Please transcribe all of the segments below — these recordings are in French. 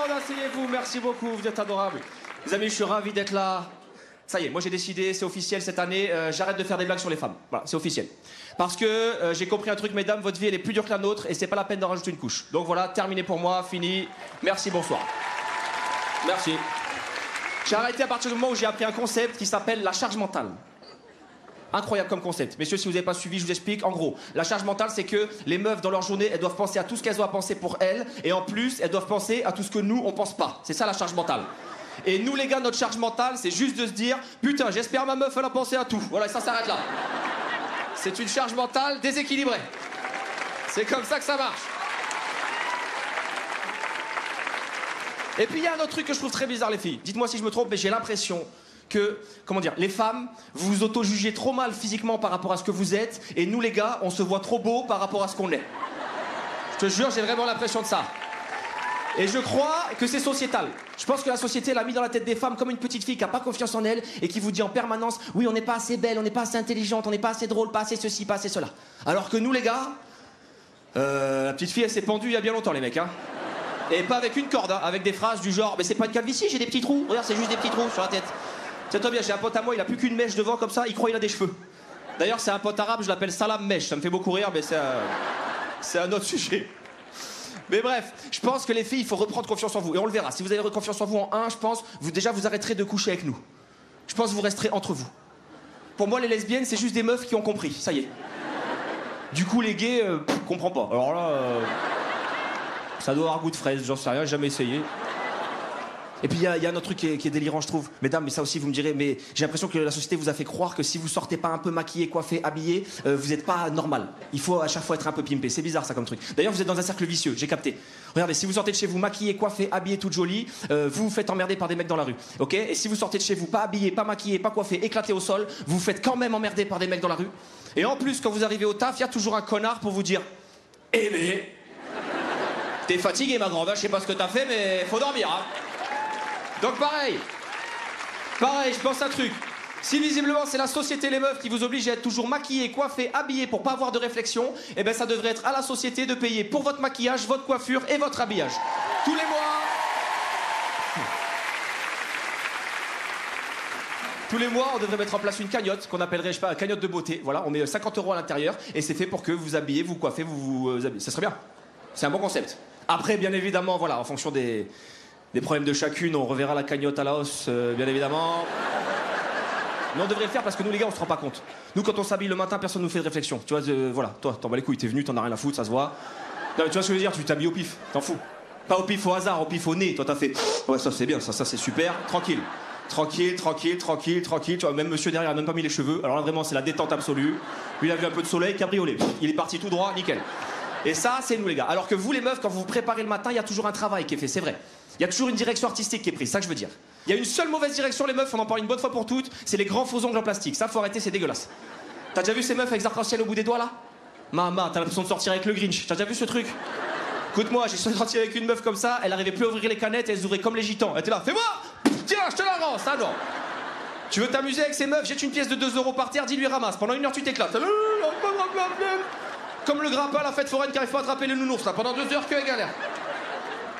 monde, asseyez-vous, merci beaucoup, vous êtes adorables. Les amis, je suis ravi d'être là. Ça y est, moi j'ai décidé, c'est officiel cette année, j'arrête de faire des blagues sur les femmes. Voilà, c'est officiel. Parce que j'ai compris un truc, mesdames, votre vie elle est plus dure que la nôtre et c'est pas la peine d'en rajouter une couche. Donc voilà, terminé pour moi, fini. Merci, bonsoir. Merci. J'ai arrêté à partir du moment où j'ai appris un concept qui s'appelle la charge mentale. Incroyable comme concept. Messieurs, si vous n'avez pas suivi, je vous explique. En gros, la charge mentale, c'est que les meufs, dans leur journée, elles doivent penser à tout ce qu'elles doivent penser pour elles. Et en plus, elles doivent penser à tout ce que nous, on pense pas. C'est ça la charge mentale. Et nous, les gars, notre charge mentale, c'est juste de se dire putain, j'espère ma meuf, elle a pensé à tout. Voilà, ça s'arrête là. C'est une charge mentale déséquilibrée. C'est comme ça que ça marche. Et puis, il y a un autre truc que je trouve très bizarre, les filles. Dites-moi si je me trompe, mais j'ai l'impression que, comment dire, les femmes, vous vous auto-jugez trop mal physiquement par rapport à ce que vous êtes, et nous les gars, on se voit trop beau par rapport à ce qu'on est. Je te jure, j'ai vraiment l'impression de ça. Et je crois que c'est sociétal. Je pense que la société l'a mis dans la tête des femmes comme une petite fille qui n'a pas confiance en elle et qui vous dit en permanence oui, on n'est pas assez belle, on n'est pas assez intelligente, on n'est pas assez drôle, pas assez ceci, pas assez cela. Alors que nous les gars, la petite fille elle s'est pendue il y a bien longtemps les mecs, hein. Et pas avec une corde, hein, avec des phrases du genre mais c'est pas une calvitie, j'ai des petits trous, regarde c'est juste des petits trous sur la tête. C'est toi bien, j'ai un pote à moi, il a plus qu'une mèche devant comme ça, il croit qu'il a des cheveux. D'ailleurs, c'est un pote arabe, je l'appelle Salam Mèche, ça me fait beaucoup rire, mais c'est un autre sujet. Mais bref, je pense que les filles, il faut reprendre confiance en vous. Et on le verra, si vous avez confiance en vous en un, je pense, vous arrêterez de coucher avec nous. Je pense que vous resterez entre vous. Pour moi, les lesbiennes, c'est juste des meufs qui ont compris, ça y est. Du coup, les gays, comprends pas. Alors là, ça doit avoir goût de fraise, j'en sais rien, j'ai jamais essayé. Et puis il y a un autre truc qui est délirant, je trouve. Mesdames, mais ça aussi, vous me direz, mais j'ai l'impression que la société vous a fait croire que si vous sortez pas un peu maquillé, coiffé, habillé, vous n'êtes pas normal. Il faut à chaque fois être un peu pimpé. C'est bizarre ça comme truc. D'ailleurs, vous êtes dans un cercle vicieux, j'ai capté. Regardez, si vous sortez de chez vous maquillé, coiffé, habillé, toute jolie, vous vous faites emmerder par des mecs dans la rue. Ok? Et si vous sortez de chez vous pas habillé, pas maquillé, pas coiffé, éclaté au sol, vous vous faites quand même emmerder par des mecs dans la rue. Et en plus, quand vous arrivez au taf, il y a toujours un connard pour vous dire eh mais, t'es fatigué ma grande, hein, je sais pas ce que t'as fait, mais faut dormir, hein. Donc pareil, je pense à un truc. Si visiblement c'est la société, les meufs qui vous obligent à être toujours maquillés, coiffés, habillés pour pas avoir de réflexion, eh ben ça devrait être à la société de payer pour votre maquillage, votre coiffure et votre habillage. Tous les mois, on devrait mettre en place une cagnotte qu'on appellerait, je sais pas, cagnotte de beauté. Voilà, on met 50 € à l'intérieur et c'est fait pour que vous habillez, vous coiffez, vous habillez. Ça serait bien. C'est un bon concept. Après, bien évidemment, voilà, en fonction des problèmes de chacune, on reverra la cagnotte à la hausse, bien évidemment. Mais on devrait le faire parce que nous, les gars, on se rend pas compte. Nous, quand on s'habille le matin, personne nous fait de réflexion. Tu vois, voilà, toi, t'en bats les couilles, t'es venu, t'en as rien à foutre, ça se voit. Non, mais tu vois ce que je veux dire, tu t'habilles au pif, t'en fous. Pas au pif au hasard, au pif au nez, toi t'as fait. Ouais, ça c'est bien, ça c'est super, tranquille. Tranquille. Tu vois, même monsieur derrière a même pas mis les cheveux. Alors là, vraiment, c'est la détente absolue. Lui, il a vu un peu de soleil, cabriolet. Il est parti tout droit, nickel. Et ça, c'est nous, les gars. Alors que vous, les meufs, quand vous vous préparez le matin, il y a toujours un travail qui est fait, c'est vrai. Il y a toujours une direction artistique qui est prise, c'est ça que je veux dire. Il y a une seule mauvaise direction, les meufs, on en parle une bonne fois pour toutes, c'est les grands faux ongles en plastique. Ça, faut arrêter, c'est dégueulasse. T'as déjà vu ces meufs avec des arcs-en-ciel au bout des doigts, là? Maman, t'as l'impression de sortir avec le Grinch. T'as déjà vu ce truc? Écoute-moi, j'ai sorti avec une meuf comme ça, elle arrivait plus à ouvrir les canettes et elle s'ouvrait comme les gitans. Elle était là, fais-moi! Tiens, je te la rends, ça non. Tu veux t'amuser avec ces meufs, jette une pièce de 2 € par terre, dis-lui ramasse. Pendant 1 heure, tu t'éclates. Comme le grappin à la fête foraine qui arrive pas à attraper les nounours, là. Pendant 2 heures, que elle galère.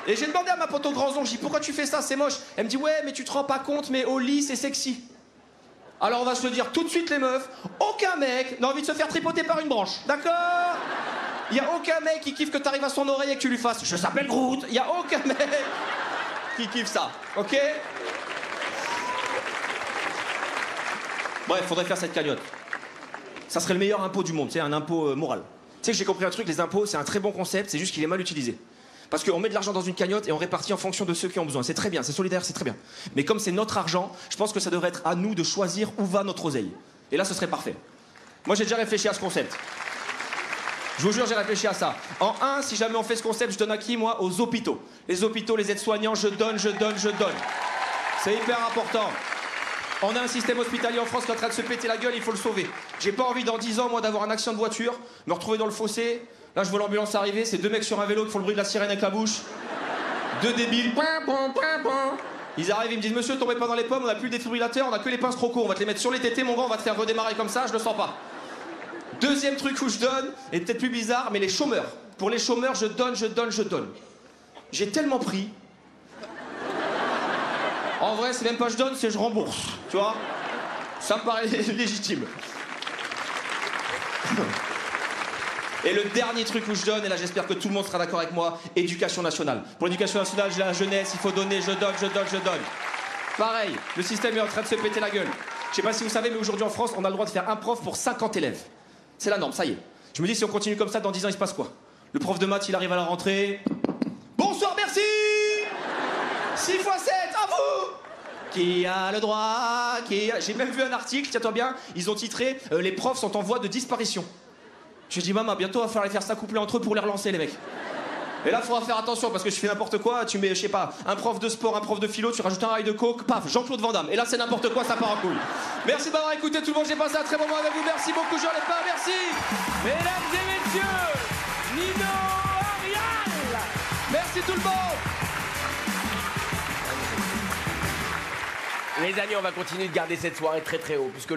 Et j'ai demandé à ma pote au grand ongle, j'ai dit pourquoi tu fais ça, c'est moche. Elle me dit ouais, mais tu te rends pas compte, mais au lit, c'est sexy. Alors on va se le dire tout de suite, les meufs, aucun mec n'a envie de se faire tripoter par une branche, d'accord? Il y a aucun mec qui kiffe que t'arrives à son oreille et que tu lui fasses je s'appelle Groot. Il y a aucun mec qui kiffe ça, ok? Bref, faudrait faire cette cagnotte. Ça serait le meilleur impôt du monde, tu sais, un impôt moral. Tu sais que j'ai compris un truc, les impôts, c'est un très bon concept, c'est juste qu'il est mal utilisé. Parce qu'on met de l'argent dans une cagnotte et on répartit en fonction de ceux qui ont besoin. C'est très bien, c'est solidaire, c'est très bien. Mais comme c'est notre argent, je pense que ça devrait être à nous de choisir où va notre oseille. Et là, ce serait parfait. Moi, j'ai déjà réfléchi à ce concept. Je vous jure, j'ai réfléchi à ça. En un, si jamais on fait ce concept, je donne à qui, moi? Aux hôpitaux. Les hôpitaux, les aides-soignants, je donne. C'est hyper important. On a un système hospitalier en France qui est en train de se péter la gueule, il faut le sauver. J'ai pas envie dans 10 ans, moi, d'avoir un accident de voiture, me retrouver dans le fossé. Là, je vois l'ambulance arriver, c'est 2 mecs sur un vélo qui font le bruit de la sirène avec la bouche. 2 débiles. Ils arrivent, ils me disent monsieur, tombez pas dans les pommes, on a plus de défibrillateur, on a que les pinces trop courts, on va te les mettre sur les tétés, mon gars, on va te faire redémarrer comme ça, je le sens pas. Deuxième truc où je donne, et peut-être plus bizarre, mais les chômeurs. Pour les chômeurs, je donne. J'ai tellement pris En vrai, c'est même pas je donne, c'est je rembourse. Tu vois? Ça me paraît légitime. Et le dernier truc où je donne, et là j'espère que tout le monde sera d'accord avec moi, éducation nationale. Pour l'éducation nationale, j'ai la jeunesse, il faut donner, je donne, je donne, je donne. Pareil, le système est en train de se péter la gueule. Je sais pas si vous savez, mais aujourd'hui en France, on a le droit de faire un prof pour 50 élèves. C'est la norme, ça y est. Je me dis, si on continue comme ça, dans 10 ans, il se passe quoi? Le prof de maths, il arrive à la rentrée. Bonsoir, merci 6 x 7, à vous. Qui a le droit, J'ai même vu un article, tiens-toi bien, ils ont titré « Les profs sont en voie de disparition ». Je dis, maman, bientôt, on va falloir les faire s'accoupler entre eux pour les relancer, les mecs. Et là, il faudra faire attention, parce que je fais n'importe quoi, tu mets, je sais pas, un prof de sport, un prof de philo, tu rajoutes un rail de coke, paf, Jean-Claude Van Damme. Et là, c'est n'importe quoi, ça part en couille. Merci de m'avoir écouté, tout le monde, j'ai passé un très bon moment avec vous, merci beaucoup, Jean Lépin, merci. Mesdames et messieurs, Nino Arial. Merci tout le monde. Les amis, on va continuer de garder cette soirée très très haut, puisque